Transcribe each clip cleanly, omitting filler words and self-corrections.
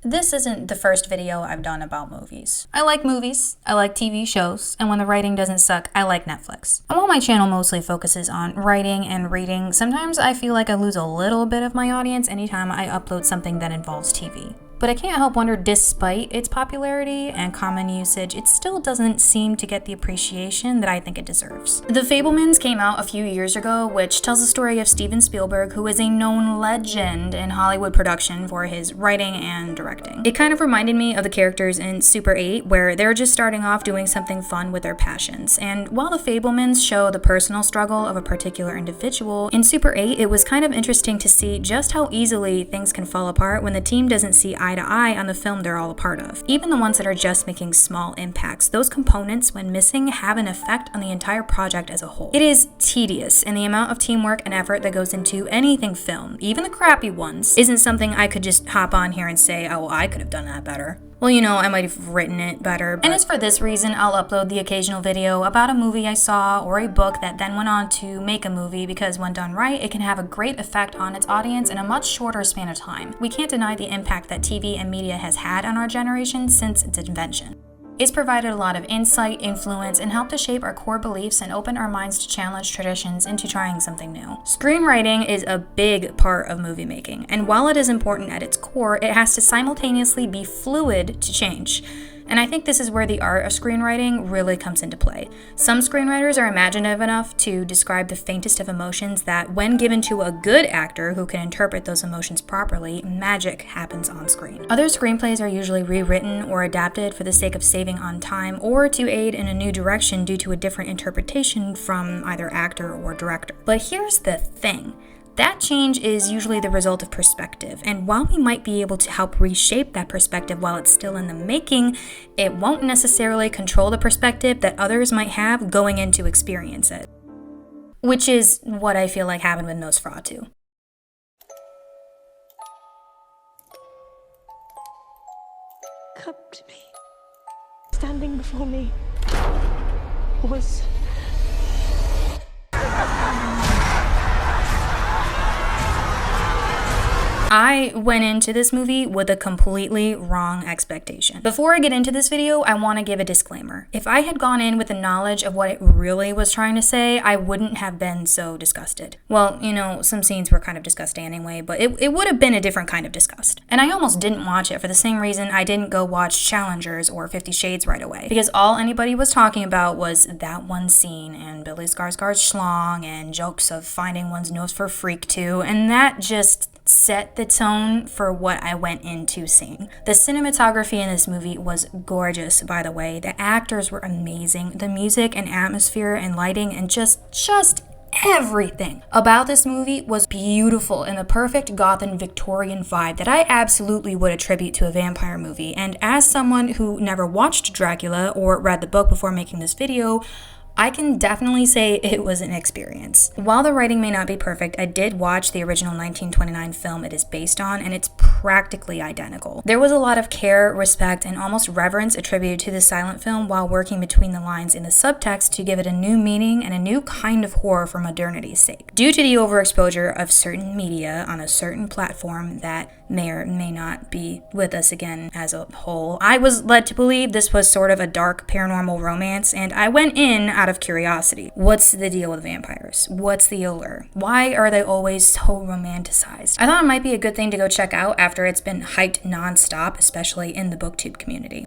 This isn't the first video I've done about movies. I like movies, I like TV shows, and when the writing doesn't suck, I like Netflix. And while my channel mostly focuses on writing and reading, sometimes I feel like I lose a little bit of my audience anytime I upload something that involves TV. But I can't help wonder, despite its popularity and common usage, it still doesn't seem to get the appreciation that I think it deserves. The Fabelmans came out a few years ago, which tells the story of Steven Spielberg, who is a known legend in Hollywood production for his writing and directing. It kind of reminded me of the characters in Super 8, where they're just starting off doing something fun with their passions. And while the Fabelmans show the personal struggle of a particular individual, in Super 8 it was kind of interesting to see just how easily things can fall apart when the team doesn't see eye to eye on the film they're all a part of. Even the ones that are just making small impacts, those components, when missing, have an effect on the entire project as a whole. It is tedious, and the amount of teamwork and effort that goes into anything film, even the crappy ones, isn't something I could just hop on here and say, oh, well, I could have done that better. Well, you know, I might have written it better. And it's for this reason I'll upload the occasional video about a movie I saw or a book that then went on to make a movie, because when done right, it can have a great effect on its audience in a much shorter span of time. We can't deny the impact that TV and media has had on our generation since its invention. It's provided a lot of insight, influence, and helped to shape our core beliefs and open our minds to challenge traditions into trying something new. Screenwriting is a big part of movie making, and while it is important at its core, it has to simultaneously be fluid to change. And I think this is where the art of screenwriting really comes into play. Some screenwriters are imaginative enough to describe the faintest of emotions that, when given to a good actor who can interpret those emotions properly, magic happens on screen. Other screenplays are usually rewritten or adapted for the sake of saving on time or to aid in a new direction due to a different interpretation from either actor or director. But here's the thing. That change is usually the result of perspective, and while we might be able to help reshape that perspective while it's still in the making, it won't necessarily control the perspective that others might have going in to experience it. Which is what I feel like happened with Nosferatu. Come to me. Standing before me was... I went into this movie with a completely wrong expectation. Before I get into this video, I want to give a disclaimer. If I had gone in with the knowledge of what it really was trying to say, I wouldn't have been so disgusted. Well, you know, some scenes were kind of disgusting anyway, but it would have been a different kind of disgust. And I almost didn't watch it for the same reason I didn't go watch Challengers or 50 Shades right away. Because all anybody was talking about was that one scene and Billy Skarsgård's schlong and jokes of finding one's nose for freak too, and that just set the tone for what I went into seeing. The cinematography in this movie was gorgeous, by the way. The actors were amazing. The music and atmosphere and lighting and just everything about this movie was beautiful in the perfect Gotham Victorian vibe that I absolutely would attribute to a vampire movie. And as someone who never watched Dracula or read the book before making this video, I can definitely say it was an experience. While the writing may not be perfect, I did watch the original 1929 film it is based on, and it's practically identical. There was a lot of care, respect, and almost reverence attributed to the silent film while working between the lines in the subtext to give it a new meaning and a new kind of horror for modernity's sake. Due to the overexposure of certain media on a certain platform that may or may not be with us again as a whole, I was led to believe this was sort of a dark paranormal romance, and I went in out of curiosity. What's the deal with vampires? What's the allure? Why are they always so romanticized? I thought it might be a good thing to go check out after it's been hyped non-stop, especially in the booktube community.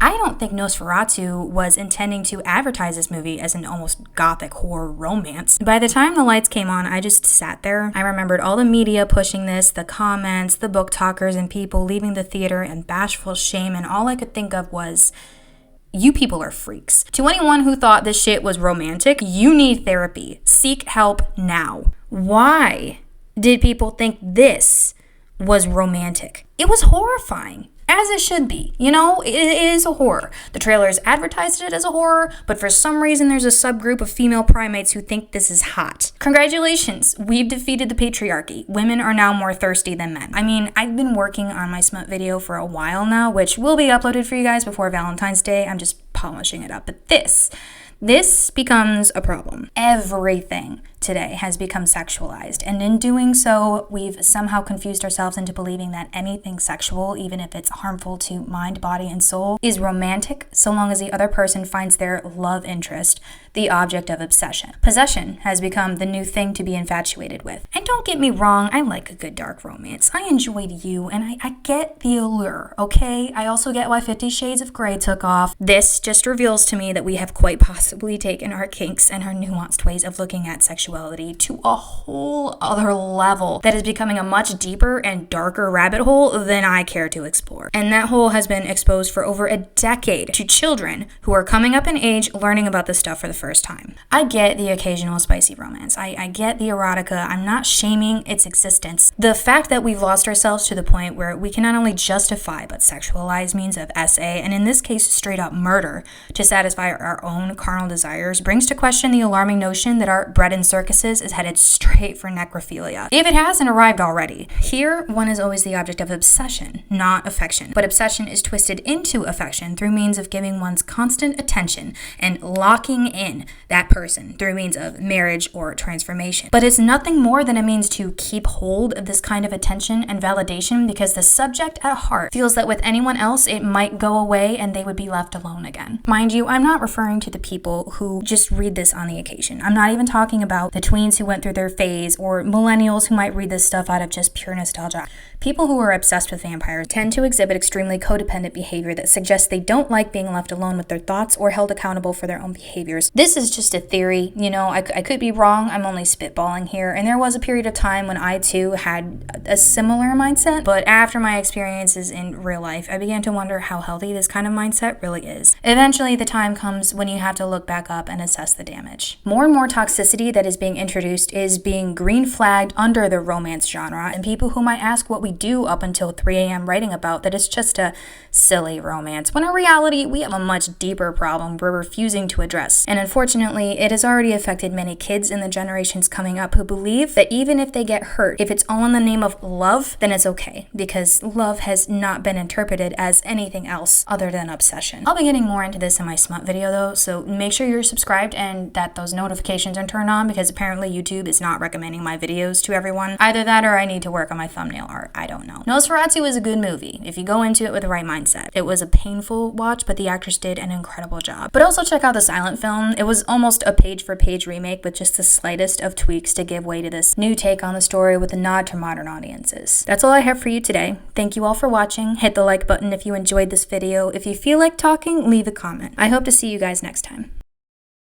I don't think Nosferatu was intending to advertise this movie as an almost gothic horror romance. By the time the lights came on, I just sat there. I remembered all the media pushing this, the comments, the book talkers, and people leaving the theater in bashful shame, and all I could think of was, you people are freaks. To anyone who thought this shit was romantic, you need therapy. Seek help now. Why did people think this was romantic? It was horrifying. As it should be. You know, it is a horror. The trailers advertised it as a horror, but for some reason there's a subgroup of female primates who think this is hot. Congratulations, we've defeated the patriarchy. Women are now more thirsty than men. I mean, I've been working on my Smut video for a while now, which will be uploaded for you guys before Valentine's Day. I'm just polishing it up. But this becomes a problem. Everything today has become sexualized, and in doing so, we've somehow confused ourselves into believing that anything sexual, even if it's harmful to mind, body, and soul, is romantic so long as the other person finds their love interest the object of obsession. Possession has become the new thing to be infatuated with. And don't get me wrong, I like a good dark romance. I enjoyed You, and I get the allure, okay? I also get why 50 Shades of Grey took off. This just reveals to me that we have quite possibly taken our kinks and our nuanced ways of looking at sexuality to a whole other level that is becoming a much deeper and darker rabbit hole than I care to explore. And that hole has been exposed for over a decade to children who are coming up in age learning about this stuff for the first time. I get the occasional spicy romance. I get the erotica. I'm not shaming its existence. The fact that we've lost ourselves to the point where we can not only justify but sexualize means of SA, and in this case straight up murder, to satisfy our own carnal desires brings to question the alarming notion that our bread in circuses is headed straight for necrophilia, if it hasn't arrived already. Here, one is always the object of obsession, not affection, but obsession is twisted into affection through means of giving one's constant attention and locking in that person through means of marriage or transformation. But it's nothing more than a means to keep hold of this kind of attention and validation because the subject at heart feels that with anyone else it might go away and they would be left alone again. Mind you, I'm not referring to the people who just read this on the occasion. I'm not even talking about the tweens who went through their phase or millennials who might read this stuff out of just pure nostalgia. People who are obsessed with vampires tend to exhibit extremely codependent behavior that suggests they don't like being left alone with their thoughts or held accountable for their own behaviors. This is just a theory, you know, I could be wrong, I'm only spitballing here, and there was a period of time when I too had a similar mindset, but after my experiences in real life, I began to wonder how healthy this kind of mindset really is. Eventually, the time comes when you have to look back up and assess the damage. More and more toxicity that is being introduced is being green flagged under the romance genre, and people who might ask what we do up until 3 a.m. writing about that it's just a silly romance, when in reality, we have a much deeper problem we're refusing to address. And unfortunately, it has already affected many kids in the generations coming up who believe that even if they get hurt, if it's all in the name of love, then it's okay, because love has not been interpreted as anything else other than obsession. I'll be getting more into this in my smut video though, so make sure you're subscribed and that those notifications are turned on because apparently YouTube is not recommending my videos to everyone. Either that or I need to work on my thumbnail art, I don't know. Nosferatu is a good movie if you go into it with the right mindset. It was a painful watch, but the actors did an incredible job. But also check out the silent film. It was almost a page-for-page remake with just the slightest of tweaks to give way to this new take on the story with a nod to modern audiences. That's all I have for you today. Thank you all for watching. Hit the like button if you enjoyed this video. If you feel like talking, leave a comment. I hope to see you guys next time.